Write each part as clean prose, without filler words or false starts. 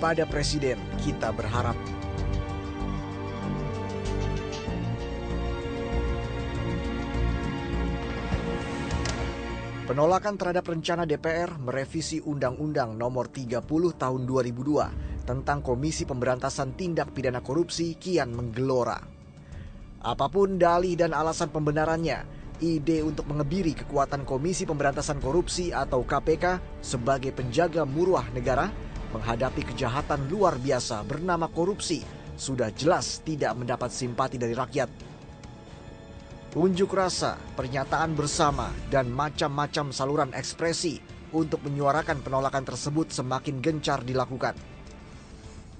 kepada Presiden kita berharap. Penolakan terhadap rencana DPR merevisi Undang-Undang Nomor 30 Tahun 2002 tentang Komisi Pemberantasan Tindak Pidana Korupsi kian menggelora. Apapun dalih dan alasan pembenarannya, ide untuk mengebiri kekuatan Komisi Pemberantasan Korupsi atau KPK sebagai penjaga muruah negara menghadapi kejahatan luar biasa bernama korupsi sudah jelas tidak mendapat simpati dari rakyat. Unjuk rasa, pernyataan bersama, dan macam-macam saluran ekspresi untuk menyuarakan penolakan tersebut semakin gencar dilakukan.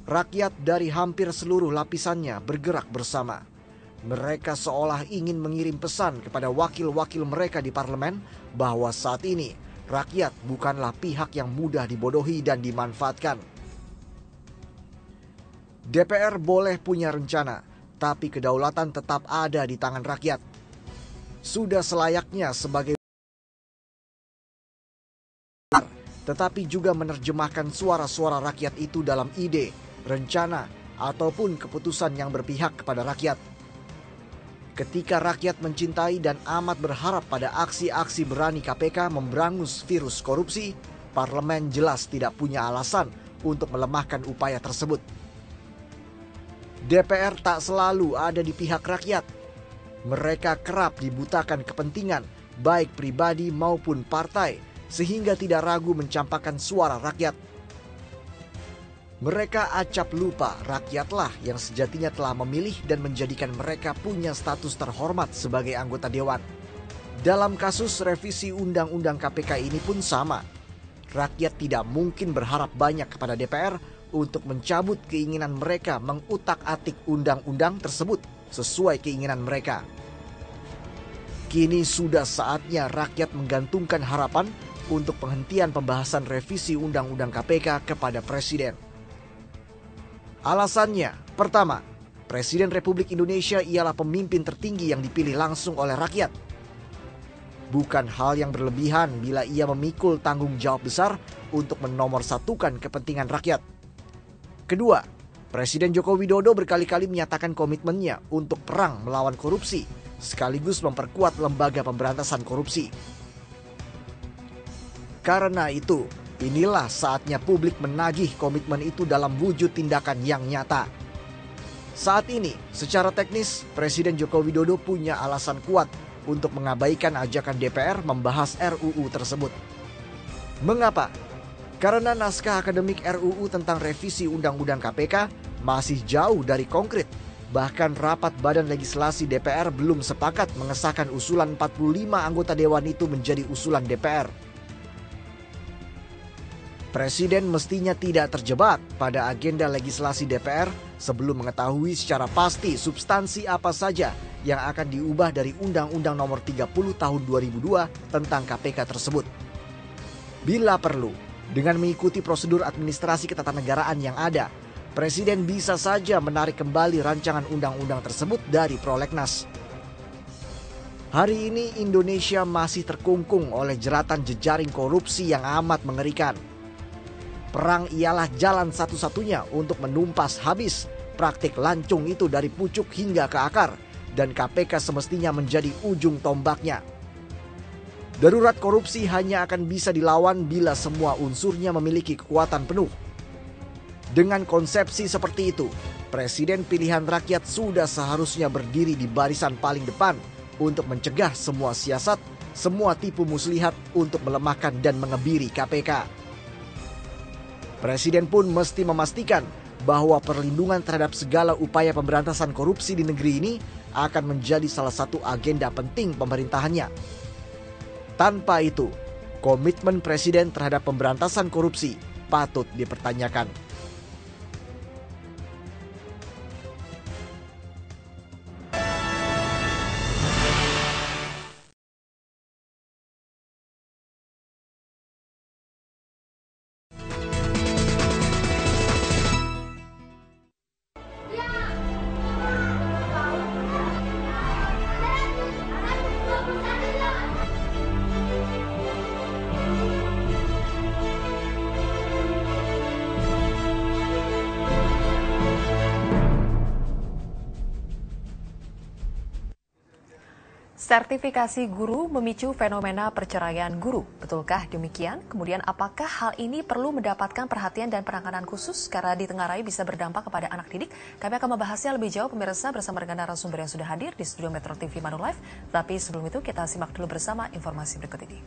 Rakyat dari hampir seluruh lapisannya bergerak bersama. Mereka seolah ingin mengirim pesan kepada wakil-wakil mereka di parlemen bahwa saat ini rakyat bukanlah pihak yang mudah dibodohi dan dimanfaatkan. DPR boleh punya rencana, tapi kedaulatan tetap ada di tangan rakyat. Sudah selayaknya sebagai tetapi juga menerjemahkan suara-suara rakyat itu dalam ide, rencana, ataupun keputusan yang berpihak kepada rakyat. Ketika rakyat mencintai dan amat berharap pada aksi-aksi berani KPK memberangus virus korupsi, parlemen jelas tidak punya alasan untuk melemahkan upaya tersebut. DPR tak selalu ada di pihak rakyat. Mereka kerap dibutakan kepentingan, baik pribadi maupun partai, sehingga tidak ragu mencampakkan suara rakyat. Mereka acap lupa rakyatlah yang sejatinya telah memilih dan menjadikan mereka punya status terhormat sebagai anggota dewan. Dalam kasus revisi Undang-Undang KPK ini pun sama. Rakyat tidak mungkin berharap banyak kepada DPR untuk mencabut keinginan mereka mengutak-atik undang-undang tersebut sesuai keinginan mereka. Kini sudah saatnya rakyat menggantungkan harapan untuk penghentian pembahasan revisi Undang-Undang KPK kepada Presiden. Alasannya, pertama, Presiden Republik Indonesia ialah pemimpin tertinggi yang dipilih langsung oleh rakyat. Bukan hal yang berlebihan bila ia memikul tanggung jawab besar untuk menomorsatukan kepentingan rakyat. Kedua, Presiden Joko Widodo berkali-kali menyatakan komitmennya untuk perang melawan korupsi, sekaligus memperkuat lembaga pemberantasan korupsi. Karena itu, inilah saatnya publik menagih komitmen itu dalam wujud tindakan yang nyata. Saat ini, secara teknis, Presiden Joko Widodo punya alasan kuat untuk mengabaikan ajakan DPR membahas RUU tersebut. Mengapa? Karena naskah akademik RUU tentang revisi Undang-Undang KPK masih jauh dari konkret. Bahkan rapat Badan Legislasi DPR belum sepakat mengesahkan usulan 45 anggota dewan itu menjadi usulan DPR. Presiden mestinya tidak terjebak pada agenda legislasi DPR sebelum mengetahui secara pasti substansi apa saja yang akan diubah dari Undang-Undang Nomor 30 Tahun 2002 tentang KPK tersebut. Bila perlu, dengan mengikuti prosedur administrasi ketatanegaraan yang ada, Presiden bisa saja menarik kembali rancangan undang-undang tersebut dari prolegnas. Hari ini Indonesia masih terkungkung oleh jeratan jejaring korupsi yang amat mengerikan. Perang ialah jalan satu-satunya untuk menumpas habis praktik lancung itu dari pucuk hingga ke akar, dan KPK semestinya menjadi ujung tombaknya. Darurat korupsi hanya akan bisa dilawan bila semua unsurnya memiliki kekuatan penuh. Dengan konsepsi seperti itu, Presiden pilihan rakyat sudah seharusnya berdiri di barisan paling depan untuk mencegah semua siasat, semua tipu muslihat untuk melemahkan dan mengebiri KPK. Presiden pun mesti memastikan bahwa perlindungan terhadap segala upaya pemberantasan korupsi di negeri ini akan menjadi salah satu agenda penting pemerintahannya. Tanpa itu, komitmen Presiden terhadap pemberantasan korupsi patut dipertanyakan. Sertifikasi guru memicu fenomena perceraian guru. Betulkah demikian? Kemudian apakah hal ini perlu mendapatkan perhatian dan penanganan khusus karena ditengarai bisa berdampak kepada anak didik? Kami akan membahasnya lebih jauh pemirsa bersama dengan narasumber yang sudah hadir di studio Metro TV Manulife. Tapi sebelum itu kita simak dulu bersama informasi berikut ini.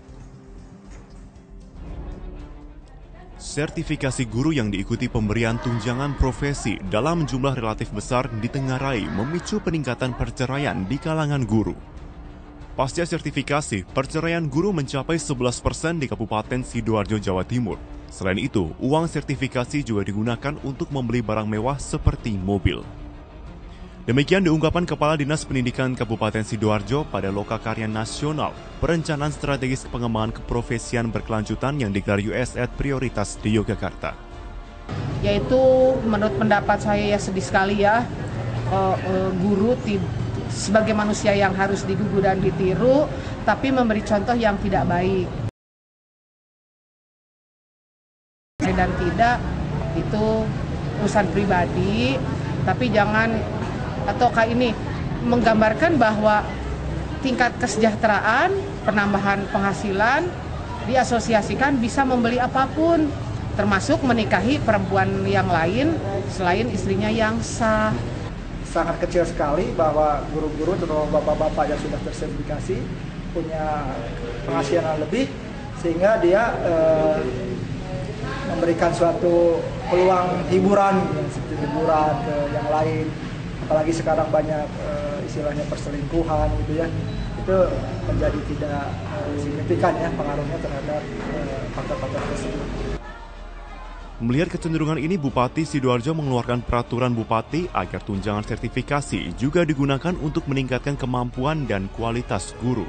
Sertifikasi guru yang diikuti pemberian tunjangan profesi dalam jumlah relatif besar ditengarai memicu peningkatan perceraian di kalangan guru. Pasca sertifikasi, perceraian guru mencapai 11% di Kabupaten Sidoarjo, Jawa Timur. Selain itu, uang sertifikasi juga digunakan untuk membeli barang mewah seperti mobil. Demikian diungkapkan Kepala Dinas Pendidikan Kabupaten Sidoarjo pada Lokakarya Nasional, Perencanaan Strategis Pengembangan Keprofesian Berkelanjutan yang digelar USED Prioritas di Yogyakarta. Yaitu menurut pendapat saya ya sedih sekali ya, guru sebagai manusia yang harus digugu dan ditiru, tapi memberi contoh yang tidak baik. Dan tidak, itu urusan pribadi, tapi jangan, ataukah ini menggambarkan bahwa tingkat kesejahteraan, penambahan penghasilan, diasosiasikan bisa membeli apapun, termasuk menikahi perempuan yang lain selain istrinya yang sah. Sangat kecil sekali bahwa guru-guru terutama bapak-bapak yang sudah tersertifikasi punya penghasilan lebih sehingga dia memberikan suatu peluang hiburan seperti liburan ke yang lain, apalagi sekarang banyak istilahnya perselingkuhan gitu ya, itu menjadi tidak signifikan ya pengaruhnya terhadap faktor-faktor tersebut. Melihat kecenderungan ini, Bupati Sidoarjo mengeluarkan peraturan Bupati agar tunjangan sertifikasi juga digunakan untuk meningkatkan kemampuan dan kualitas guru.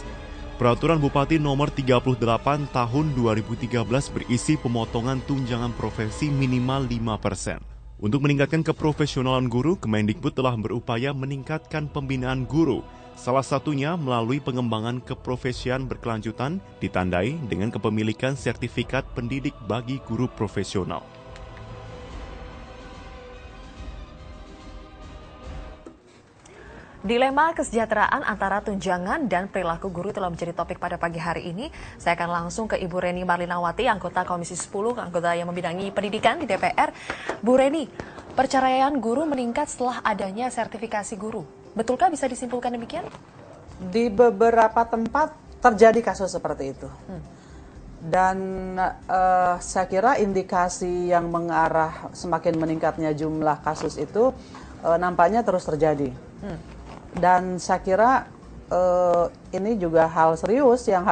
Peraturan Bupati nomor 38 tahun 2013 berisi pemotongan tunjangan profesi minimal 5%. Untuk meningkatkan keprofesionalan guru, Kemendikbud telah berupaya meningkatkan pembinaan guru, salah satunya melalui pengembangan keprofesian berkelanjutan ditandai dengan kepemilikan sertifikat pendidik bagi guru profesional. Dilema kesejahteraan antara tunjangan dan perilaku guru telah menjadi topik pada pagi hari ini. Saya akan langsung ke Ibu Reni Marlinawati, anggota Komisi 10, anggota yang membidangi pendidikan di DPR. Bu Reni, perceraian guru meningkat setelah adanya sertifikasi guru. Betulkah bisa disimpulkan demikian? Di beberapa tempat terjadi kasus seperti itu. Dan saya kira indikasi yang mengarah semakin meningkatnya jumlah kasus itu nampaknya terus terjadi. Dan saya kira ini juga hal serius yang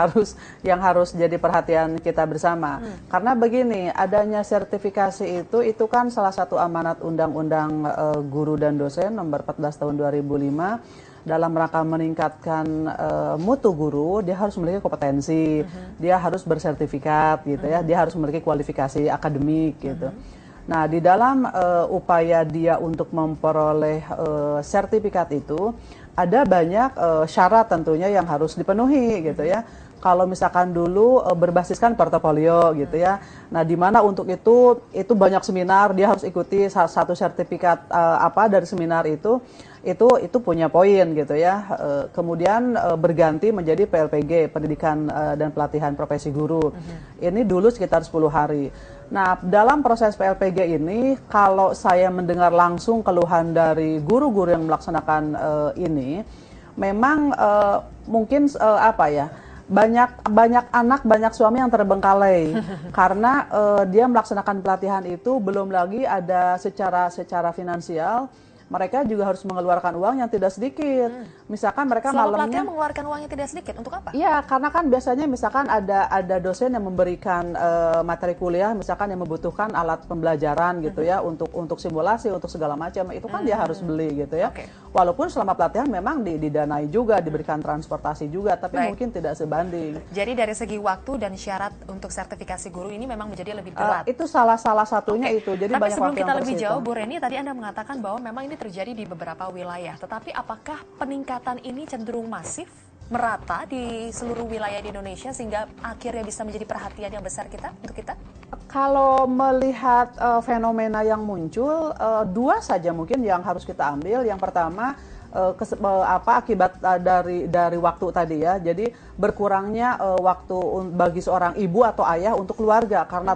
harus jadi perhatian kita bersama. Karena begini, adanya sertifikasi itu kan salah satu amanat Undang-Undang Guru dan Dosen nomor 14 tahun 2005 dalam rangka meningkatkan mutu guru. Dia harus memiliki kompetensi, dia harus bersertifikat gitu ya, dia harus memiliki kualifikasi akademik gitu. Nah, di dalam upaya dia untuk memperoleh sertifikat itu, ada banyak syarat tentunya yang harus dipenuhi gitu ya. Kalau misalkan dulu berbasiskan portofolio gitu ya. Nah, di mana untuk itu banyak seminar, dia harus ikuti satu sertifikat dari seminar itu punya poin gitu ya. Kemudian berganti menjadi PLPG, Pendidikan dan Pelatihan Profesi Guru. Ini dulu sekitar 10 hari. Nah, dalam proses PLPG ini, kalau saya mendengar langsung keluhan dari guru-guru yang melaksanakan ini, memang mungkin banyak anak, banyak suami yang terbengkalai karena dia melaksanakan pelatihan itu belum lagi ada secara finansial. Mereka juga harus mengeluarkan uang yang tidak sedikit. Misalkan mereka selama pelatihan mengeluarkan uang yang tidak sedikit, untuk apa? Iya, karena kan biasanya misalkan ada dosen yang memberikan materi kuliah, misalkan yang membutuhkan alat pembelajaran gitu ya, untuk simulasi, untuk segala macam, itu kan dia harus beli gitu ya. Walaupun selama pelatihan memang didanai juga, diberikan transportasi juga, tapi mungkin tidak sebanding. Jadi dari segi waktu dan syarat untuk sertifikasi guru ini memang menjadi lebih berat. Itu salah satunya itu. Jadi tapi banyak sebelum kita lebih jauh, Bu Reni, tadi Anda mengatakan bahwa memang ini terjadi di beberapa wilayah. Tetapi apakah peningkatan ini cenderung masif, merata di seluruh wilayah di Indonesia sehingga akhirnya bisa menjadi perhatian yang besar untuk kita? Kalau melihat fenomena yang muncul, dua saja mungkin yang harus kita ambil. Yang pertama, akibat dari waktu tadi ya. Jadi berkurangnya waktu bagi seorang ibu atau ayah untuk keluarga karena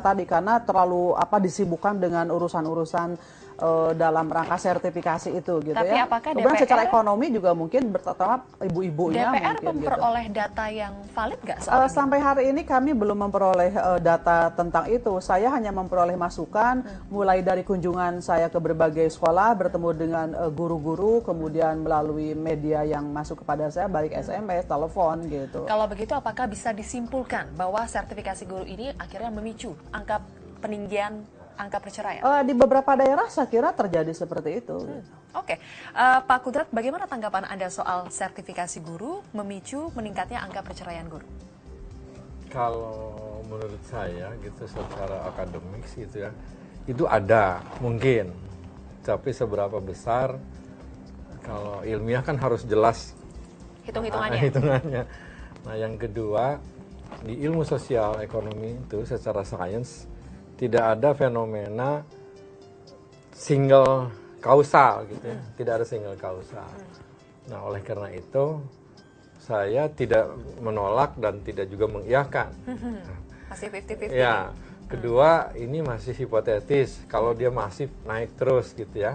terlalu disibukkan dengan urusan-urusan dalam rangka sertifikasi itu gitu. Tapi ya. Apakah kemudian DPR, secara ekonomi juga mungkin terutama ibu-ibunya DPR mungkin memperoleh gitu. data yang valid nggak soal ini? Sampai hari ini kami belum memperoleh data tentang itu. Saya hanya memperoleh masukan mulai dari kunjungan saya ke berbagai sekolah, bertemu dengan guru-guru, kemudian melalui media yang masuk kepada saya, baik SMS, telepon gitu. Kalau begitu, apakah bisa disimpulkan bahwa sertifikasi guru ini akhirnya memicu angka peninggian angka perceraian? Di beberapa daerah saya kira terjadi seperti itu. Oke. Pak Kudrat, bagaimana tanggapan Anda soal sertifikasi guru memicu meningkatnya angka perceraian guru? Kalau menurut saya gitu secara akademik gitu ya, itu ada mungkin, tapi seberapa besar kalau ilmiah kan harus jelas hitungannya. Nah yang kedua, di ilmu sosial ekonomi itu secara sains tidak ada fenomena single kausal gitu ya, tidak ada single kausal. Nah oleh karena itu saya tidak menolak dan tidak juga mengiyakan. Masih 50-50. Ya, kedua ini masih hipotetis kalau dia masih naik terus gitu ya.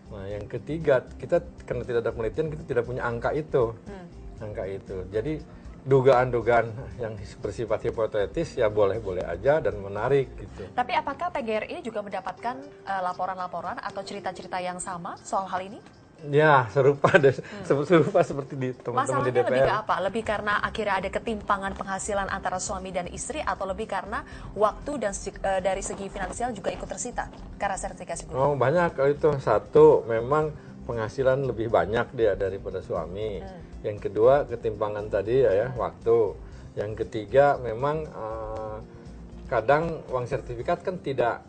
Nah yang ketiga, kita karena tidak ada penelitian kita tidak punya angka itu, Jadi dugaan-dugaan yang bersifat hipotetis ya boleh-boleh aja dan menarik gitu. Tapi apakah PGRI juga mendapatkan laporan-laporan atau cerita-cerita yang sama soal hal ini? Ya serupa seperti di teman-teman di DPR. Masalahnya lebih ke apa? Lebih karena akhirnya ada ketimpangan penghasilan antara suami dan istri, atau lebih karena waktu dan dari segi finansial juga ikut tersita karena sertifikasi guru? Oh banyak itu. Satu, memang penghasilan lebih banyak dia daripada suami. Yang kedua, ketimpangan tadi ya waktu. Yang ketiga, memang kadang uang sertifikat kan tidak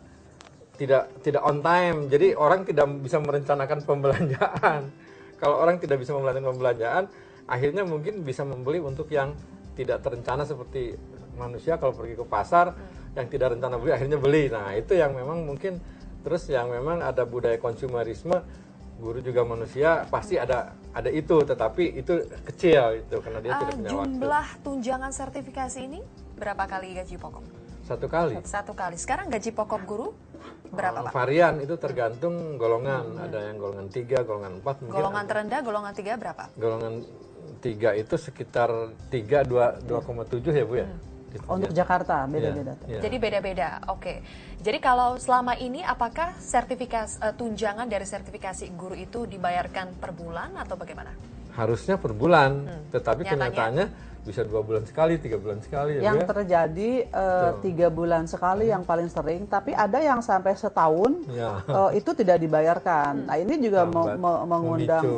on time. Jadi orang tidak bisa merencanakan pembelanjaan. Kalau orang tidak bisa merencanakan pembelanjaan, akhirnya mungkin bisa membeli untuk yang tidak terencana seperti manusia kalau pergi ke pasar yang tidak rencana beli akhirnya beli. Nah, itu yang memang mungkin terus yang memang ada budaya konsumerisme. Guru juga manusia pasti ada itu, tetapi itu kecil itu karena dia tidak punya waktu. Jumlah tunjangan sertifikasi ini berapa kali gaji pokok? Satu kali. Sekarang gaji pokok guru berapa, Pak? Varian itu tergantung golongan. Ada yang golongan 3, golongan 4. Golongan terendah, golongan 3 berapa? Golongan 3 itu sekitar 2,7 ya Bu ya? Untuk Jakarta beda-beda. Ya. Jadi beda-beda. Oke. Jadi kalau selama ini apakah tunjangan dari sertifikasi guru itu dibayarkan per bulan atau bagaimana? Harusnya per bulan, tetapi kenyataannya bisa 2 bulan sekali, 3 bulan sekali. Yang terjadi 3 bulan sekali yang paling sering, tapi ada yang sampai setahun itu tidak dibayarkan. Nah ini juga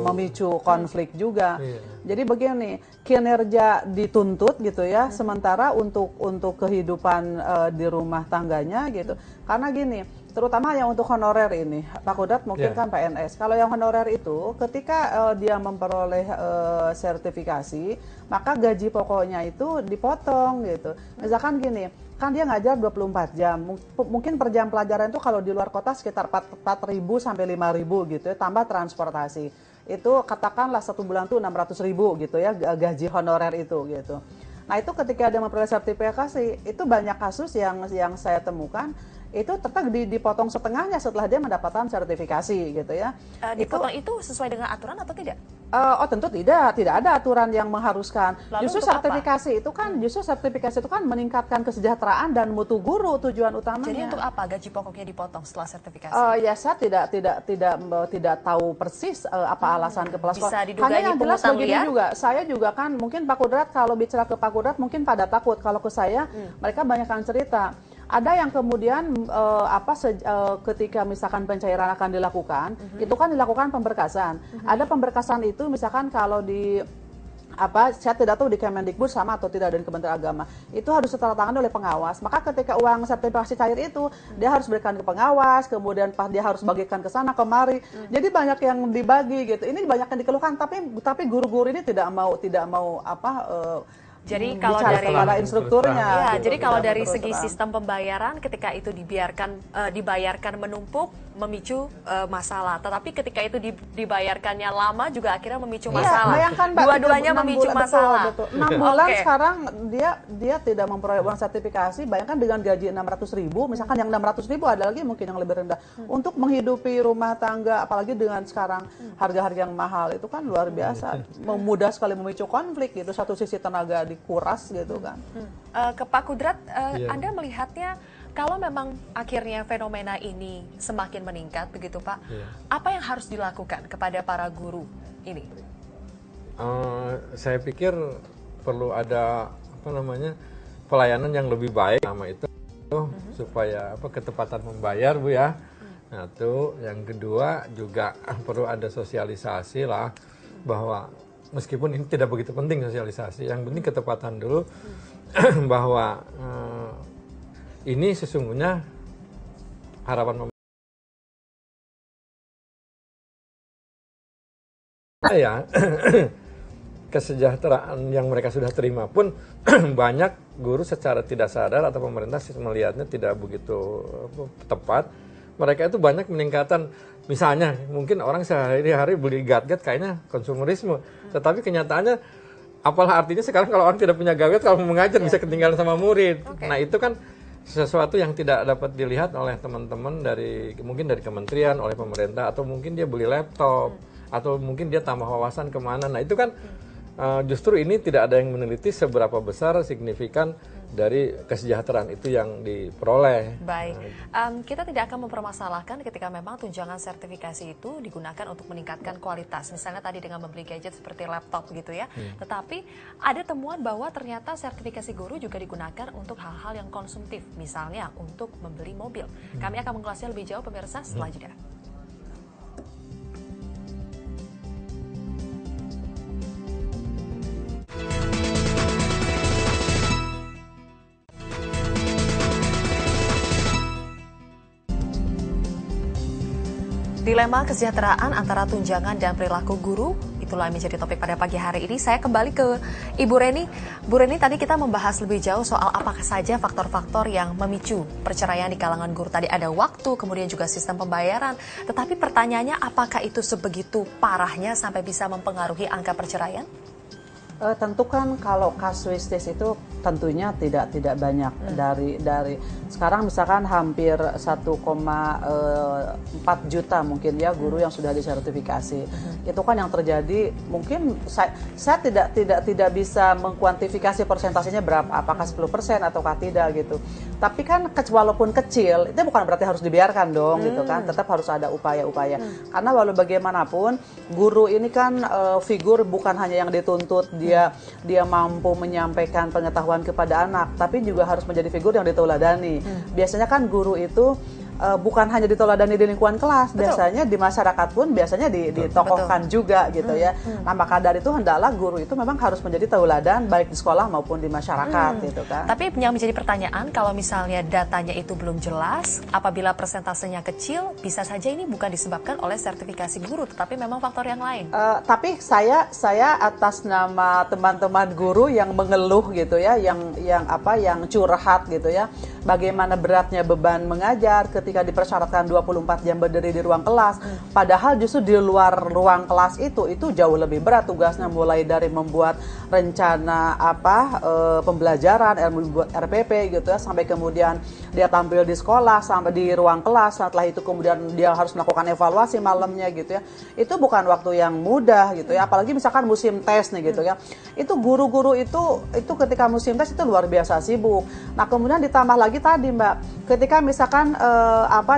memicu konflik juga. Jadi begini, kinerja dituntut gitu ya, sementara untuk kehidupan di rumah tangganya gitu. Karena gini, terutama yang untuk honorer ini, Pak Kudrat mungkin kan PNS. Kalau yang honorer itu, ketika dia memperoleh sertifikasi, maka gaji pokoknya itu dipotong gitu. Misalkan gini, kan dia ngajar 24 jam, mungkin per jam pelajaran itu kalau di luar kota sekitar 4.000 sampai 5.000 gitu ya, tambah transportasi. Itu katakanlah 1 bulan tuh 600.000 gitu ya, gaji honorer itu gitu. Nah itu ketika dia memperoleh sertifikasi, itu banyak kasus yang saya temukan, itu tetap dipotong setengahnya setelah dia mendapatkan sertifikasi gitu ya. Dipotong itu sesuai dengan aturan atau tidak? Oh tentu tidak ada aturan yang mengharuskan. Lalu justru sertifikasi itu kan meningkatkan kesejahteraan dan mutu guru tujuan utamanya. Jadi untuk apa gaji pokoknya dipotong setelah sertifikasi? Ya saya tidak tahu persis apa alasan kepala sekolah. Bisa diduga hanya yang jelas begini liar? juga. Saya juga kan mungkin Pak Kudrat kalau bicara ke Pak Kudrat mungkin pada takut, kalau ke saya mereka banyak yang cerita. Ada yang kemudian ketika misalkan pencairan akan dilakukan, itu kan dilakukan pemberkasan. Ada pemberkasan itu misalkan kalau di saya tidak tahu di Kemendikbud sama atau tidak dan Kementerian Agama, itu harus ditandatangani oleh pengawas. Maka ketika uang sertifikasi cair itu dia harus berikan ke pengawas, kemudian dia harus bagikan ke sana kemari. Jadi banyak yang dibagi gitu. Ini banyak yang dikeluhkan, tapi guru-guru ini tidak mau Jadi kalau bicara dari kepada instrukturnya. ya, gitu, jadi kalau tidak dari terus segi terang. sistem pembayaran, ketika itu dibayarkan menumpuk, memicu masalah. Tetapi ketika itu dibayarkannya lama juga akhirnya memicu Iya, masalah. bayangkan Mbak, Dua-duanya 6 memicu bulan, masalah. Betul. 6 bulan Oke. sekarang dia tidak memperoleh uang sertifikasi. Bayangkan dengan gaji 600.000, misalkan yang 600.000 ada lagi mungkin yang lebih rendah. Untuk menghidupi rumah tangga, apalagi dengan sekarang harga-harga yang mahal, itu kan luar biasa. Mudah sekali memicu konflik gitu. Satu sisi tenaga dikuras gitu kan. Ke Pak Kudrat, Iya. Anda melihatnya kalau memang akhirnya fenomena ini semakin meningkat begitu Pak, Iya. apa yang harus dilakukan kepada para guru ini? Saya pikir perlu ada pelayanan yang lebih baik sama itu supaya ketepatan membayar Bu ya. Nah itu yang kedua juga perlu ada sosialisasi lah bahwa meskipun ini tidak begitu penting sosialisasi, yang penting ketepatan dulu bahwa ini sesungguhnya harapan saya kesejahteraan yang mereka sudah terima pun banyak guru secara tidak sadar atau pemerintah melihatnya tidak begitu tepat. Mereka itu banyak meningkatan, misalnya mungkin orang sehari-hari beli gadget kayaknya konsumerisme, tetapi kenyataannya apalah artinya sekarang kalau orang tidak punya gadget, kalau mau mengajar bisa ketinggalan sama murid. Nah itu kan sesuatu yang tidak dapat dilihat oleh teman-teman mungkin dari kementerian, oleh pemerintah, atau mungkin dia beli laptop, atau mungkin dia tambah wawasan kemana. Nah itu kan justru ini tidak ada yang meneliti seberapa besar signifikan dari kesejahteraan itu yang diperoleh. Baik, kita tidak akan mempermasalahkan ketika memang tunjangan sertifikasi itu digunakan untuk meningkatkan kualitas. Misalnya tadi dengan membeli gadget seperti laptop gitu ya. Tetapi ada temuan bahwa ternyata sertifikasi guru juga digunakan untuk hal-hal yang konsumtif. Misalnya untuk membeli mobil. Kami akan mengulasnya lebih jauh pemirsa setelah jeda. Dilema kesejahteraan antara tunjangan dan perilaku guru, itulah yang menjadi topik pada pagi hari ini. Saya kembali ke Ibu Reni. Bu Reni, tadi kita membahas lebih jauh soal apa saja faktor-faktor yang memicu perceraian di kalangan guru. Tadi ada waktu, kemudian juga sistem pembayaran. Tetapi pertanyaannya, apakah itu sebegitu parahnya sampai bisa mempengaruhi angka perceraian? Tentu kan kalau kasuistis itu tentunya tidak banyak dari sekarang misalkan hampir 1,4 juta mungkin ya guru yang sudah disertifikasi. Itu kan yang terjadi, mungkin saya tidak bisa mengkuantifikasi persentasenya berapa, apakah 10% ataukah tidak gitu. Tapi kan walaupun kecil itu bukan berarti harus dibiarkan dong gitu kan, tetap harus ada upaya-upaya. Karena walau bagaimanapun guru ini kan figur bukan hanya yang dituntut dia mampu menyampaikan pengetahuan kepada anak, tapi juga harus menjadi figur yang ditauladani. Biasanya kan guru itu bukan hanya ditoladani di lingkungan kelas, biasanya di masyarakat pun biasanya ditokohkan juga gitu ya. Nah maka dari itu hendaklah guru itu memang harus menjadi tauladan baik di sekolah maupun di masyarakat gitu kan. Tapi yang menjadi pertanyaan, kalau misalnya datanya itu belum jelas, apabila persentasenya kecil, bisa saja ini bukan disebabkan oleh sertifikasi guru, tetapi memang faktor yang lain. Tapi saya atas nama teman-teman guru yang mengeluh gitu ya, yang curhat gitu ya, bagaimana beratnya beban mengajar ketika dipersyaratkan 24 jam berdiri di ruang kelas, padahal justru di luar ruang kelas itu jauh lebih berat tugasnya, mulai dari membuat rencana pembelajaran, membuat RPP gitu ya, sampai kemudian dia tampil di sekolah, sampai di ruang kelas, setelah itu kemudian dia harus melakukan evaluasi malamnya gitu ya. Itu bukan waktu yang mudah gitu ya, apalagi misalkan musim tes nih gitu ya. Itu guru-guru itu ketika musim tes itu luar biasa sibuk. Nah kemudian ditambah lagi tadi Mbak, ketika misalkan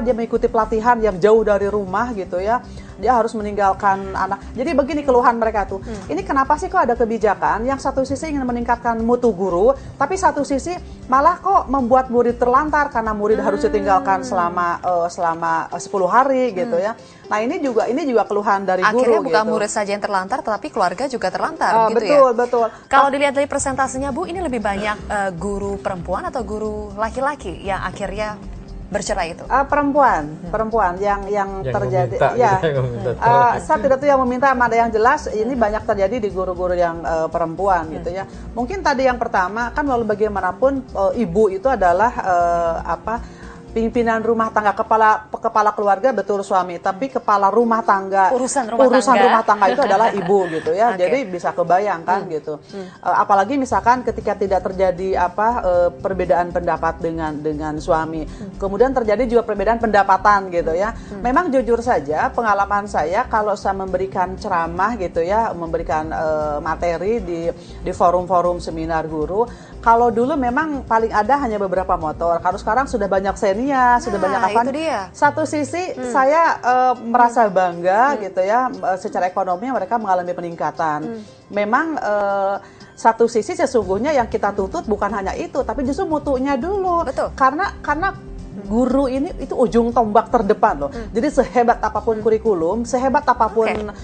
dia mengikuti pelatihan yang jauh dari rumah gitu ya, dia harus meninggalkan anak. Jadi begini keluhan mereka tuh, ini kenapa sih kok ada kebijakan yang satu sisi ingin meningkatkan mutu guru, tapi satu sisi malah kok membuat murid terlantar karena murid harus ditinggalkan selama 10 hari gitu ya. Nah ini juga keluhan dari guru. Akhirnya bukan gitu. murid saja yang terlantar, tetapi keluarga juga terlantar gitu betul, ya. Betul. Kalau dilihat dari persentasenya Bu, ini lebih banyak guru perempuan atau guru laki-laki yang akhirnya bercerai itu? Perempuan yang terjadi meminta, ya. gitu, yang meminta. Saya tidak tahu yang meminta, ada yang jelas ini banyak terjadi di guru-guru yang perempuan gitu ya. Mungkin tadi yang pertama kan lalu bagaimanapun ibu itu adalah pimpinan rumah tangga, kepala keluarga, betul suami, tapi kepala rumah tangga, urusan rumah tangga itu adalah ibu gitu ya. Okay. Jadi bisa kebayangkan gitu. Apalagi misalkan ketika tidak terjadi perbedaan pendapat dengan suami, kemudian terjadi juga perbedaan pendapatan gitu ya. Memang jujur saja pengalaman saya kalau saya memberikan ceramah gitu ya, memberikan materi di forum-forum seminar guru. Kalau dulu memang paling ada hanya beberapa motor, kalau sekarang sudah banyak senior, sudah banyak apa. Satu sisi saya merasa bangga gitu ya, secara ekonomi mereka mengalami peningkatan. Memang satu sisi sesungguhnya yang kita tuntut bukan hanya itu, tapi justru mutunya dulu. Betul. Karena guru ini itu ujung tombak terdepan loh. Jadi sehebat apapun kurikulum, sehebat apapun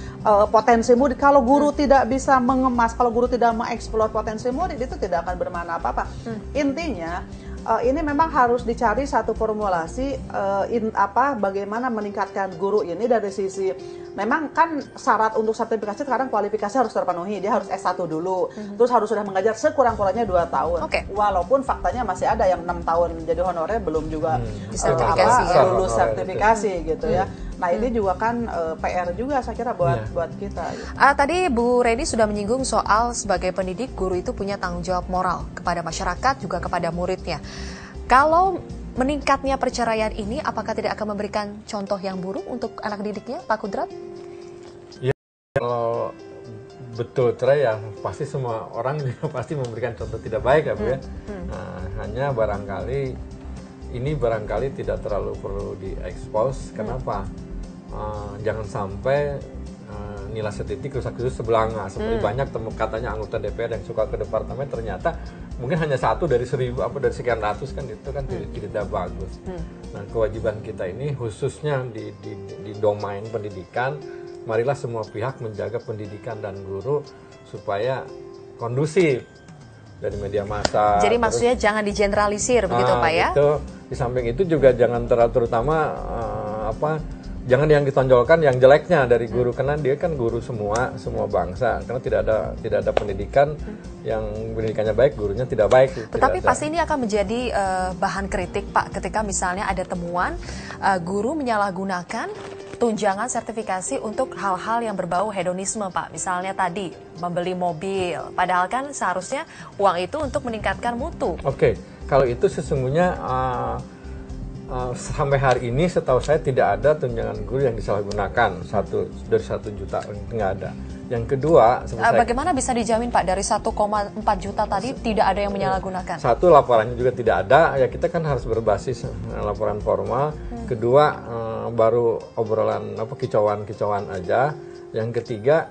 potensi murid, kalau guru tidak bisa mengemas, kalau guru tidak mengeksplor potensi murid, itu tidak akan bermakna apa-apa. Intinya ini memang harus dicari satu formulasi bagaimana meningkatkan guru ini dari sisi, memang kan syarat untuk sertifikasi sekarang kualifikasi harus terpenuhi, dia harus S1 dulu, terus harus sudah mengajar sekurang-kurangnya 2 tahun. Walaupun faktanya masih ada yang 6 tahun jadi honorer belum juga lulus sertifikasi gitu ya. Nah ini juga kan PR juga saya kira buat kita. Tadi Bu Reni sudah menyinggung soal sebagai pendidik, guru itu punya tanggung jawab moral kepada masyarakat juga kepada muridnya. Kalau meningkatnya perceraian ini, apakah tidak akan memberikan contoh yang buruk untuk anak didiknya, Pak Kudrat? Ya, kalau betul cerai ya pasti semua orang juga pasti memberikan contoh tidak baik ya Bu ya. Nah, hanya barangkali ini tidak terlalu perlu diekspos. Kenapa? Jangan sampai nilai setitik rusak sebelanga. Seperti banyak katanya anggota DPR yang suka ke departemen, ternyata mungkin hanya 1 dari 1000 dari sekian ratus kan, itu kan tidak bagus. Nah, kewajiban kita ini khususnya di domain pendidikan, marilah semua pihak menjaga pendidikan dan guru supaya kondusif dari media massa. Jadi maksudnya jangan digeneralisir begitu Pak ya? Itu, di samping itu juga jangan terutama jangan yang ditonjolkan yang jeleknya dari guru, karena dia kan guru semua bangsa, karena tidak ada pendidikan yang pendidikannya baik, gurunya tidak baik. Tetapi pasti ini akan menjadi bahan kritik Pak, ketika misalnya ada temuan guru menyalahgunakan tunjangan sertifikasi untuk hal-hal yang berbau hedonisme Pak. Misalnya tadi membeli mobil, padahal kan seharusnya uang itu untuk meningkatkan mutu. Oke, kalau itu sesungguhnya sampai hari ini setahu saya tidak ada tunjangan guru yang disalahgunakan dari 1 juta, nggak ada. Yang kedua, bagaimana bisa dijamin Pak dari 1,4 juta tadi tidak ada yang menyalahgunakan? Satu, laporannya juga tidak ada, ya kita kan harus berbasis laporan formal. Kedua, baru obrolan kicauan aja. Yang ketiga,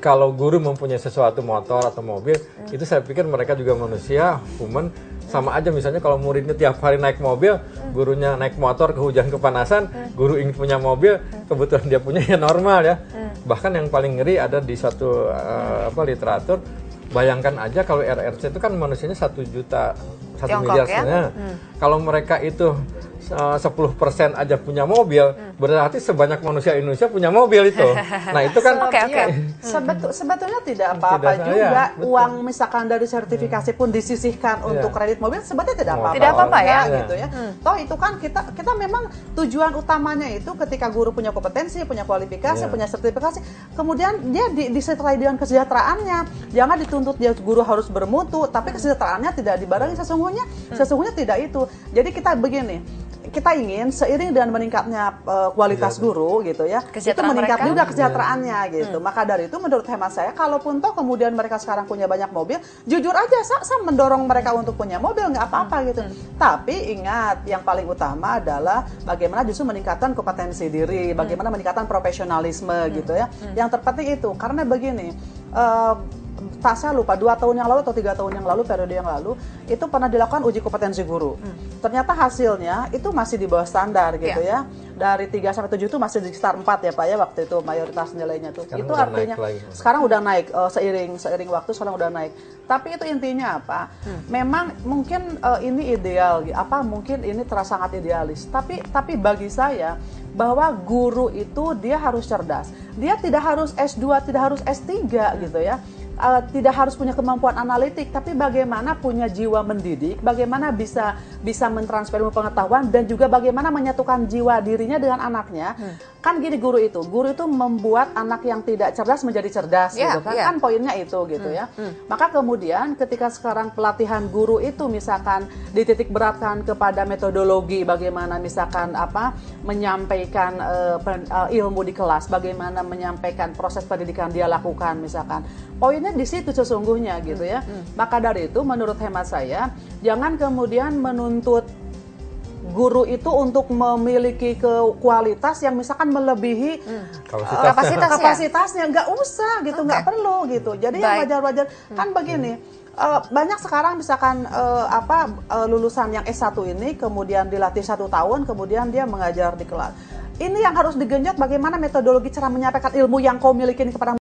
kalau guru mempunyai sesuatu motor atau mobil, itu saya pikir mereka juga manusia, human. Sama aja misalnya kalau muridnya tiap hari naik mobil, gurunya naik motor kehujan kepanasan, guru ingin punya mobil, kebetulan dia punya ya normal ya. Bahkan yang paling ngeri ada di satu literatur, bayangkan aja kalau RRC itu kan manusianya 1 juta, 1 miliar ya? Kalau mereka itu 10% aja punya mobil, berarti sebanyak manusia Indonesia punya mobil itu. Nah itu kan sebetulnya tidak apa-apa juga. Uang misalkan dari sertifikasi pun disisihkan untuk kredit mobil, sebetulnya tidak apa-apa. Tidak apa-apa ya. Gitu ya. Toh itu kan kita memang tujuan utamanya itu ketika guru punya kompetensi, punya kualifikasi, punya sertifikasi, kemudian dia disertai dengan kesejahteraannya. Jangan dituntut dia guru harus bermutu, tapi kesejahteraannya tidak dibarengi sesungguhnya tidak itu. Jadi kita begini, kita ingin seiring dengan meningkatnya kualitas guru gitu ya, itu meningkat juga kesejahteraannya gitu. Maka dari itu menurut hemat saya, kalaupun toh kemudian mereka sekarang punya banyak mobil, jujur aja saya mendorong mereka untuk punya mobil, nggak apa-apa gitu. Tapi ingat, yang paling utama adalah bagaimana justru meningkatkan kompetensi diri, bagaimana meningkatkan profesionalisme gitu ya. Yang terpenting itu, karena begini, tak saya lupa 2 tahun yang lalu atau 3 tahun yang lalu, periode yang lalu itu pernah dilakukan uji kompetensi guru. Ternyata hasilnya itu masih di bawah standar gitu ya. Dari 3 sampai 7 itu masih di sekitar 4 ya Pak ya waktu itu mayoritas nilainya tuh. Sekarang itu udah artinya naik lagi. sekarang udah naik seiring waktu sekarang udah naik. Tapi itu intinya apa? Memang mungkin ini ideal, mungkin ini terasa sangat idealis. Tapi bagi saya bahwa guru itu dia harus cerdas. Dia tidak harus S2, tidak harus S3 gitu ya. Tidak harus punya kemampuan analitik, tapi bagaimana punya jiwa mendidik, bagaimana bisa mentransfer ilmu pengetahuan dan juga bagaimana menyatukan jiwa dirinya dengan anaknya. Kan gini guru itu membuat anak yang tidak cerdas menjadi cerdas gitu kan. Kan poinnya itu gitu ya. Maka kemudian ketika sekarang pelatihan guru itu misalkan dititik beratkan kepada metodologi bagaimana misalkan menyampaikan ilmu di kelas, bagaimana menyampaikan proses pendidikan dia lakukan misalkan. Poinnya di situ sesungguhnya gitu ya. Maka dari itu menurut hemat saya jangan kemudian menuntut guru itu untuk memiliki kualitas yang misalkan melebihi kapasitasnya, nggak usah gitu, nggak perlu gitu. Jadi yang wajar-wajar kan begini. Banyak sekarang misalkan lulusan yang S1 ini kemudian dilatih 1 tahun kemudian dia mengajar di kelas. Ini yang harus digenjot bagaimana metodologi cara menyampaikan ilmu yang kau miliki kepada.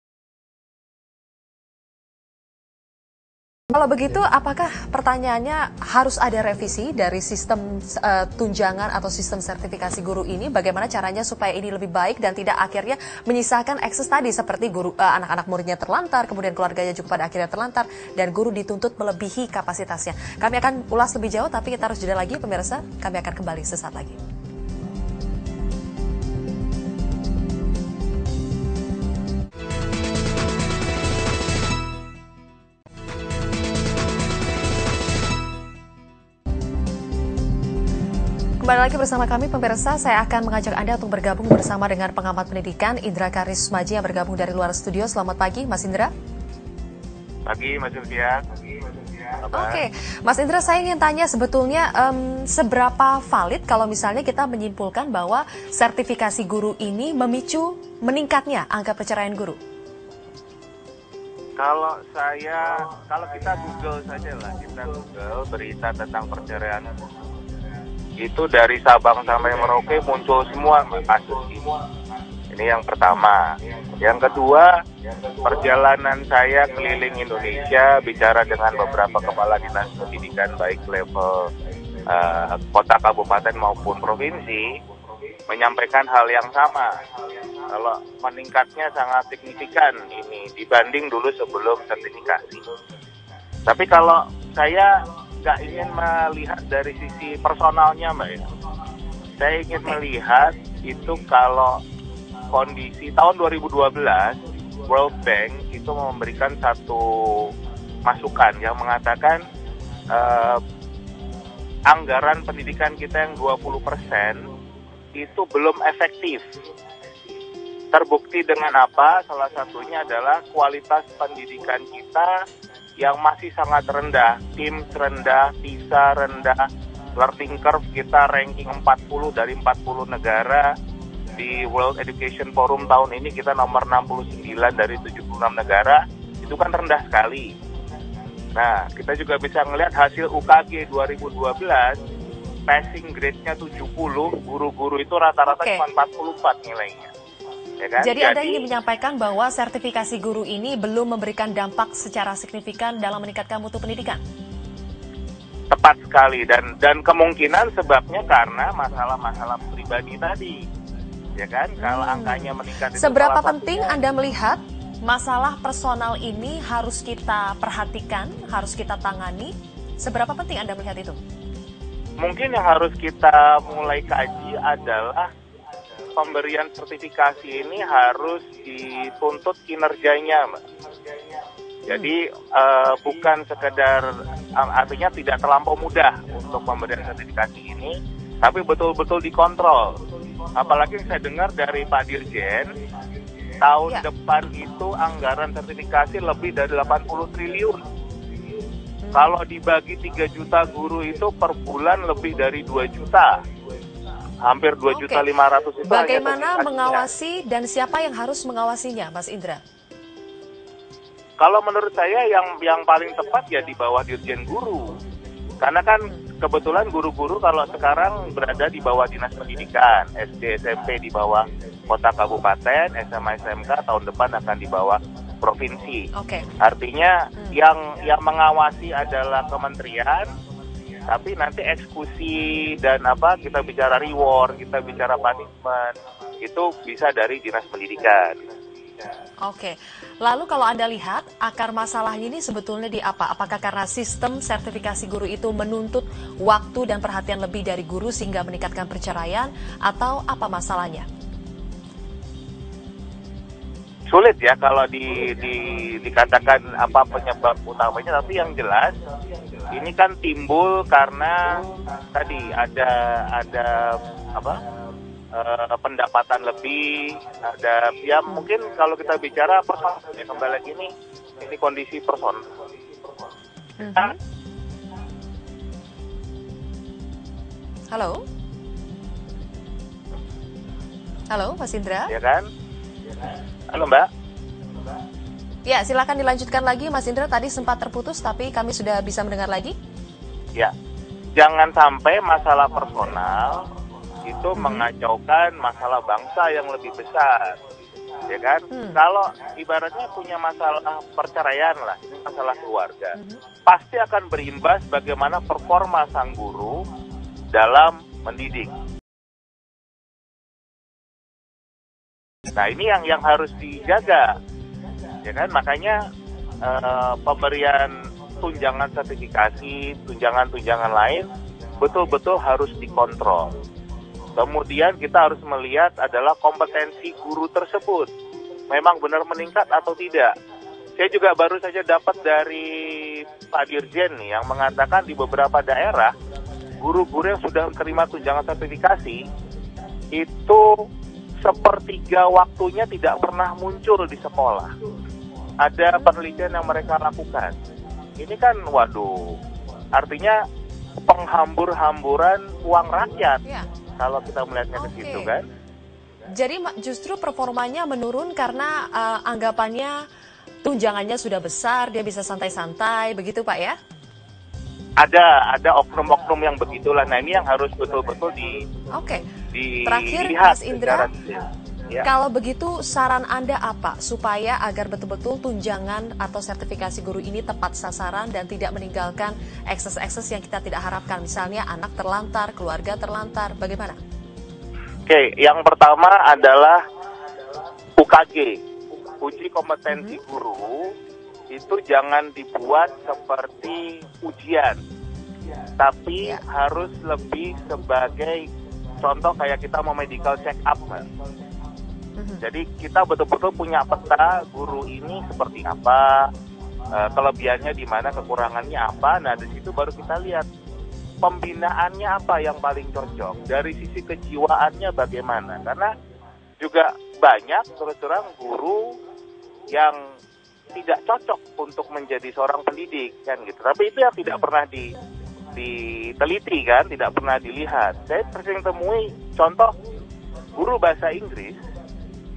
Kalau begitu, apakah pertanyaannya harus ada revisi dari sistem tunjangan atau sistem sertifikasi guru ini? Bagaimana caranya supaya ini lebih baik dan tidak akhirnya menyisakan ekses tadi seperti guru anak-anak muridnya terlantar, kemudian keluarganya juga pada akhirnya terlantar dan guru dituntut melebihi kapasitasnya. Kami akan ulas lebih jauh, tapi kita harus jeda lagi, pemirsa. Kami akan kembali sesaat lagi. Kembali lagi bersama kami pemirsa, saya akan mengajak Anda untuk bergabung bersama dengan pengamat pendidikan Indra Karismaji yang bergabung dari luar studio. Selamat pagi Mas Indra. Pagi Mas Sylvia. Oke, Mas Indra, saya ingin tanya sebetulnya seberapa valid kalau misalnya kita menyimpulkan bahwa sertifikasi guru ini memicu meningkatnya angka perceraian guru? Kalau kita Google saja lah, kita Google berita tentang perceraian itu dari Sabang sampai Merauke muncul semua kasus ini. Ini yang pertama. Yang kedua, perjalanan saya keliling Indonesia bicara dengan beberapa kepala dinas pendidikan baik level kota, kabupaten maupun provinsi menyampaikan hal yang sama. Kalau meningkatnya sangat signifikan ini dibanding dulu sebelum sertifikasi. Tapi kalau saya nggak ingin melihat dari sisi personalnya Mbak ya. Saya ingin melihat itu kalau kondisi tahun 2012 World Bank itu memberikan satu masukan yang mengatakan anggaran pendidikan kita yang 20% itu belum efektif. Terbukti dengan apa? Salah satunya adalah kualitas pendidikan kita yang masih sangat rendah, TIMSS rendah, PISA rendah, learning curve kita ranking 40 dari 40 negara, di World Education Forum tahun ini kita nomor 69 dari 76 negara, itu kan rendah sekali. Nah, kita juga bisa melihat hasil UKG 2012, passing grade-nya 70, guru-guru itu rata-rata cuma 44 nilainya. Ya kan? Jadi Anda ingin menyampaikan bahwa sertifikasi guru ini belum memberikan dampak secara signifikan dalam meningkatkan mutu pendidikan? Tepat sekali, dan kemungkinan sebabnya karena masalah-masalah pribadi tadi, ya kan? Kalau angkanya meningkat. Seberapa penting Anda melihat masalah personal ini harus kita perhatikan, harus kita tangani? Seberapa penting Anda melihat itu? Mungkin yang harus kita mulai kaji adalah pemberian sertifikasi ini harus dituntut kinerjanya, Mbak. Jadi bukan sekedar, artinya tidak terlampau mudah untuk pemberian sertifikasi ini, tapi betul-betul dikontrol. Apalagi saya dengar dari Pak Dirjen, tahun depan itu anggaran sertifikasi lebih dari 80 triliun. Kalau dibagi 3 juta guru itu per bulan lebih dari 2 juta. Hampir 2.500.000 itu. Bagaimana mengawasi dan siapa yang harus mengawasinya, Mas Indra? Kalau menurut saya yang paling tepat ya di bawah Dirjen Guru. Karena kan kebetulan guru-guru kalau sekarang berada di bawah Dinas Pendidikan, SD, SMP di bawah kota kabupaten, SMA, SMK tahun depan akan di bawah provinsi. Oke. Artinya yang mengawasi adalah kementerian, tapi nanti eksekusi dan kita bicara reward, kita bicara punishment, itu bisa dari Dinas Pendidikan. Oke, lalu kalau Anda lihat akar masalahnya ini sebetulnya di apa? Apakah karena sistem sertifikasi guru itu menuntut waktu dan perhatian lebih dari guru sehingga meningkatkan perceraian, atau apa masalahnya? Sulit ya kalau dikatakan apa penyebab utamanya, tapi yang jelas ini kan timbul karena tadi ada pendapatan lebih, ada ya mungkin kalau kita bicara personal ya, kembali lagi ini kondisi personal. Halo Mas Indra. Ya kan? Halo Mbak. Ya, silakan dilanjutkan lagi Mas Indra, tadi sempat terputus tapi kami sudah bisa mendengar lagi. Ya, jangan sampai masalah personal itu mengacaukan masalah bangsa yang lebih besar, ya kan? Kalau ibaratnya punya masalah perceraian lah, ini masalah keluarga, pasti akan berimbas bagaimana performa sang guru dalam mendidik. Nah ini yang harus dijaga, ya kan? Makanya pemberian tunjangan sertifikasi, tunjangan lain betul-betul harus dikontrol. Kemudian kita harus melihat adalah kompetensi guru tersebut. Memang benar meningkat atau tidak. Saya juga baru saja dapat dari Pak Dirjen nih yang mengatakan di beberapa daerah, guru-guru yang sudah menerima tunjangan sertifikasi, itu sepertiga waktunya tidak pernah muncul di sekolah. Ada penelitian yang mereka lakukan. Ini kan, waduh, artinya penghambur-hamburan uang rakyat. Ya. Kalau kita melihatnya ke situ kan. Jadi justru performanya menurun karena anggapannya tunjangannya sudah besar, dia bisa santai-santai, begitu Pak ya? Ada oknum-oknum yang begitulah. Nah ini yang harus betul-betul Terakhir Mas Indra, ya. Kalau begitu saran Anda apa supaya agar betul-betul tunjangan atau sertifikasi guru ini tepat sasaran dan tidak meninggalkan ekses-ekses yang kita tidak harapkan, misalnya anak terlantar, keluarga terlantar, bagaimana? Oke, yang pertama adalah UKG, uji kompetensi guru, itu jangan dibuat seperti ujian, tapi harus lebih sebagai contoh kayak kita mau medical check up, Mas. Jadi kita betul-betul punya peta guru ini seperti apa, kelebihannya di mana, kekurangannya apa. Nah dari situ baru kita lihat pembinaannya apa yang paling cocok, dari sisi kejiwaannya bagaimana. Karena juga banyak terus terang guru yang tidak cocok untuk menjadi seorang pendidik kan gitu. Tapi itu yang tidak pernah diteliti kan, tidak pernah dilihat. Saya sering temui contoh guru bahasa Inggris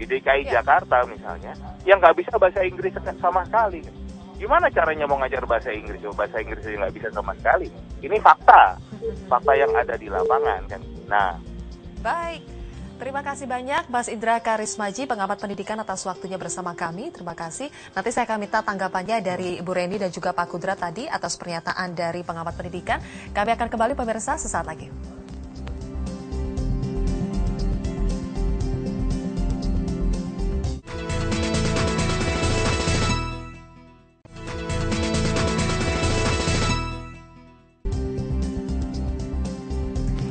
di DKI Jakarta misalnya, yang nggak bisa bahasa Inggris sama sekali. Gimana caranya mau ngajar bahasa Inggris? Bahasa Inggris yang nggak bisa sama sekali. Ini fakta yang ada di lapangan kan. Nah, baik. Terima kasih banyak Mas Indra Karismaji, pengamat pendidikan, atas waktunya bersama kami. Terima kasih. Nanti saya akan minta tanggapannya dari Ibu Reni dan juga Pak Kudrat tadi atas pernyataan dari pengamat pendidikan. Kami akan kembali pemirsa sesaat lagi.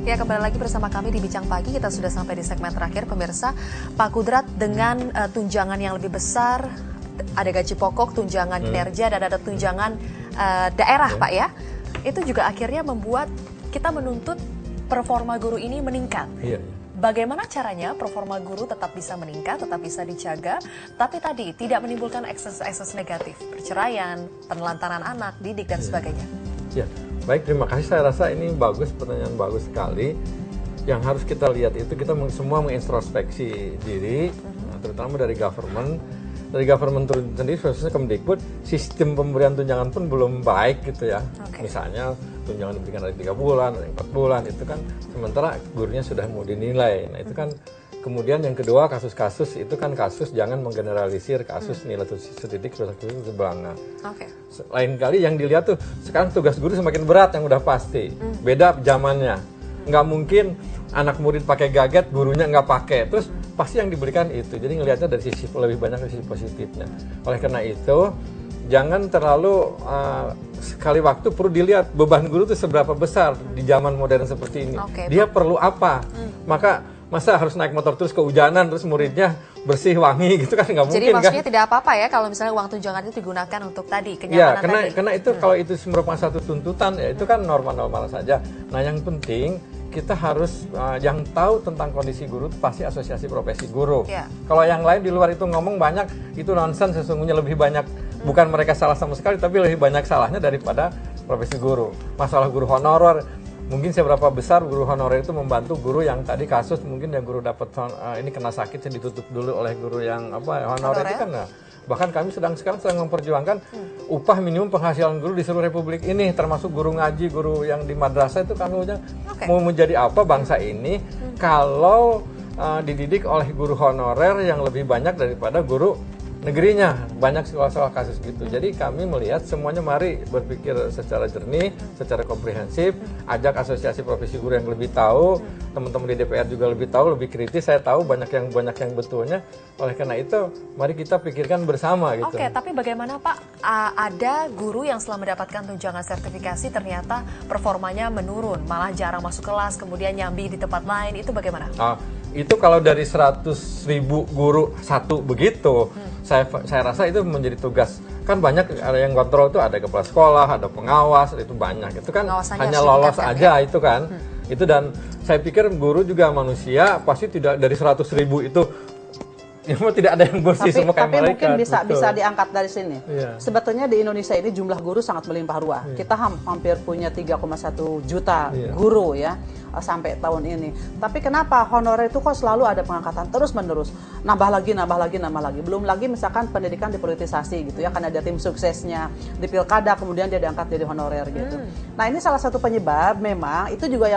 Ya, kembali lagi bersama kami di Bincang Pagi. Kita sudah sampai di segmen terakhir, pemirsa. Pak Kudrat, dengan tunjangan yang lebih besar, ada gaji pokok, tunjangan kinerja, dan ada tunjangan daerah, Pak ya. Itu juga akhirnya membuat kita menuntut performa guru ini meningkat. Iya. Bagaimana caranya performa guru tetap bisa meningkat, tetap bisa dijaga, tapi tadi tidak menimbulkan ekses-ekses negatif, perceraian, penelantaran anak, didik, dan sebagainya. Ya. Baik, terima kasih. Saya rasa ini bagus, pertanyaan bagus sekali. Yang harus kita lihat itu kita semua mengintrospeksi diri, terutama dari government, dari government turun sendiri, khususnya Kemdikbud, sistem pemberian tunjangan pun belum baik gitu ya. Misalnya tunjangan diberikan dari 3 bulan, dari 4 bulan, itu kan sementara gurunya sudah mau dinilai. Nah itu kan, kemudian yang kedua kasus-kasus itu kan kasus jangan menggeneralisir kasus nilai setitik sebelanga. Lain kali yang dilihat tuh sekarang tugas guru semakin berat yang udah pasti. Beda zamannya. Nggak mungkin anak murid pakai gadget, gurunya nggak pakai. Terus pasti yang diberikan itu. Jadi ngelihatnya dari sisi lebih banyak dari sisi positifnya. Oleh karena itu, jangan terlalu sekali waktu perlu dilihat beban guru itu seberapa besar di zaman modern seperti ini. Dia perlu apa? Maka masa harus naik motor terus kehujanan terus muridnya bersih wangi gitu kan nggak mungkin. Jadi maksudnya tidak apa-apa ya kalau misalnya uang tunjangan itu digunakan untuk tadi kenyamanan ya, tadi. Karena itu kalau itu merupakan satu tuntutan ya itu kan normal-normal saja. Nah yang penting kita harus yang tahu tentang kondisi guru itu pasti asosiasi profesi guru. Kalau yang lain di luar itu ngomong banyak itu nonsen, sesungguhnya lebih banyak bukan mereka salah sama sekali tapi lebih banyak salahnya daripada profesi guru. Masalah guru honorer, mungkin seberapa besar guru honorer itu membantu guru yang tadi kasus mungkin yang guru dapat ini kena sakit yang ditutup dulu oleh guru yang honorer itu kan. Nah, bahkan kami sekarang sedang memperjuangkan upah minimum penghasilan guru di seluruh republik ini, termasuk guru ngaji, guru yang di madrasah itu kami mau menjadi apa bangsa ini kalau dididik oleh guru honorer yang lebih banyak daripada guru negerinya. Banyak soal kasus gitu. Jadi kami melihat semuanya mari berpikir secara jernih, secara komprehensif, ajak asosiasi profesi guru yang lebih tahu, teman-teman di DPR juga lebih tahu, lebih kritis. Saya tahu banyak yang betulnya. Oleh karena itu, mari kita pikirkan bersama gitu. Tapi bagaimana Pak? Ada guru yang setelah mendapatkan tunjangan sertifikasi ternyata performanya menurun, malah jarang masuk kelas, kemudian nyambi di tempat lain. Itu bagaimana? Itu kalau dari 100.000 guru satu begitu, saya rasa itu menjadi tugas. Kan banyak ada yang kontrol itu, ada kepala sekolah, ada pengawas, itu banyak. Itu kan hanya lolos aja itu kan. Itu dan saya pikir guru juga manusia, pasti tidak dari 100.000 itu tidak ada yang bersih semua kayak mereka. Tapi mungkin bisa diangkat dari sini. Sebetulnya di Indonesia ini jumlah guru sangat melimpah ruah. Kita hampir punya 3,1 juta guru ya sampai tahun ini. Tapi kenapa honorer itu kok selalu ada pengangkatan terus-menerus? Nambah lagi. Belum lagi misalkan pendidikan dipolitisasi gitu ya, karena ada tim suksesnya di pilkada kemudian dia diangkat jadi honorer gitu. Nah, ini salah satu penyebab memang itu juga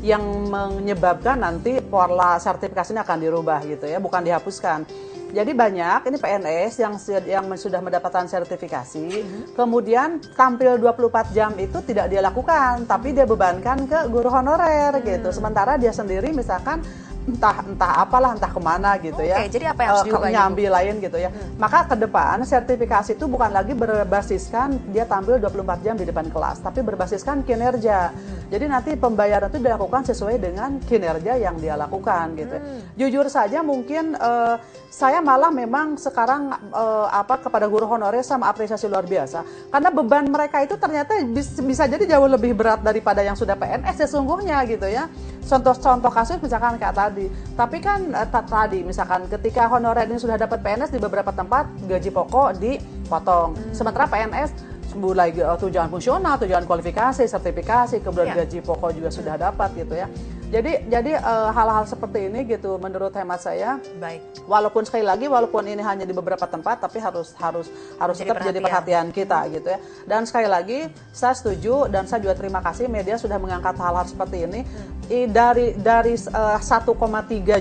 yang menyebabkan nanti pola sertifikasi ini akan dirubah gitu ya, bukan dihapuskan. Jadi banyak ini PNS yang sudah mendapatkan sertifikasi, kemudian tampil 24 jam itu tidak dia lakukan, tapi dia bebankan ke guru honorer gitu. Sementara dia sendiri misalkan entah apalah, entah kemana gitu ya. Jadi apa yang harus diubah? Nyambi lain gitu ya. Maka ke depan sertifikasi itu bukan lagi berbasiskan dia tampil 24 jam di depan kelas, tapi berbasiskan kinerja. Jadi nanti pembayaran itu dilakukan sesuai dengan kinerja yang dia lakukan gitu. Jujur saja mungkin saya malah memang sekarang kepada guru honorer sama apresiasi luar biasa. Karena beban mereka itu ternyata bisa jadi jauh lebih berat daripada yang sudah PNS sesungguhnya gitu ya. Contoh kasus misalkan kayak tadi. Tapi kan tadi misalkan ketika honorer ini sudah dapat PNS di beberapa tempat gaji pokok dipotong. Sementara PNS mulai tunjangan fungsional, tunjangan kualifikasi, sertifikasi, kemudian gaji pokok juga sudah dapat gitu ya. Jadi hal-hal seperti ini gitu menurut hemat saya. Walaupun sekali lagi walaupun ini hanya di beberapa tempat tapi harus tetap jadi perhatian kita gitu ya. Dan sekali lagi saya setuju dan saya juga terima kasih media sudah mengangkat hal-hal seperti ini. Dari 1,3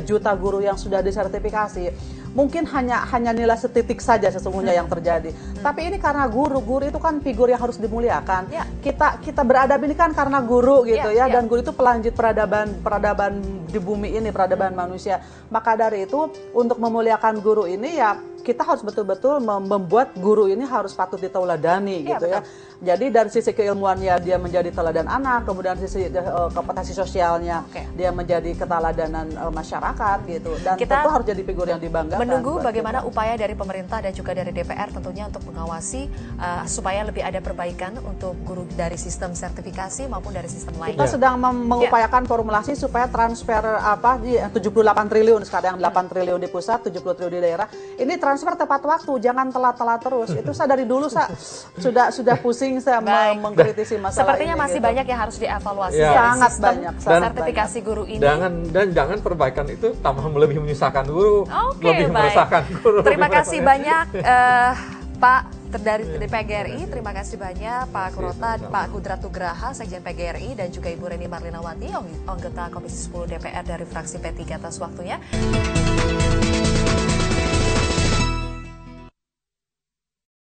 juta guru yang sudah disertifikasi, mungkin hanya nilai setitik saja sesungguhnya yang terjadi. Tapi ini karena guru itu kan figur yang harus dimuliakan. Kita beradab ini kan karena guru gitu ya. Dan guru itu pelanjut peradaban di bumi ini, peradaban manusia. Maka dari itu untuk memuliakan guru ini ya kita harus betul-betul membuat guru ini harus patut ditauladani gitu ya. Jadi dari sisi keilmuannya dia menjadi teladan anak, kemudian sisi kompetensi sosialnya dia menjadi keteladanan masyarakat gitu. Dan kita tentu harus jadi figur yang dibanggakan. Menunggu bagaimana upaya dari pemerintah dan juga dari DPR tentunya untuk mengawasi supaya lebih ada perbaikan untuk guru dari sistem sertifikasi maupun dari sistem lainnya. Kita sedang mengupayakan formulasi supaya transfer 78 triliun sekarang 8 triliun di pusat, 70 triliun di daerah. Ini transfer tepat waktu, jangan telat-telat terus. Itu saya dari dulu sudah pusing saya mengkritisi masalah sepertinya ini, masih gitu. banyak yang harus dievaluasi. Sangat banyak. Sertifikasi guru ini. Jangan perbaikan itu tambah lebih menyusahkan guru, lebih meresahkan guru. Terima kasih banyak Pak dari PGRI, terima kasih banyak Pak Kurota, Pak Kudrat Nugraha, Sekjen PGRI, dan juga Ibu Reni Marlinawati, anggota Komisi 10 DPR dari fraksi P3 atas waktunya.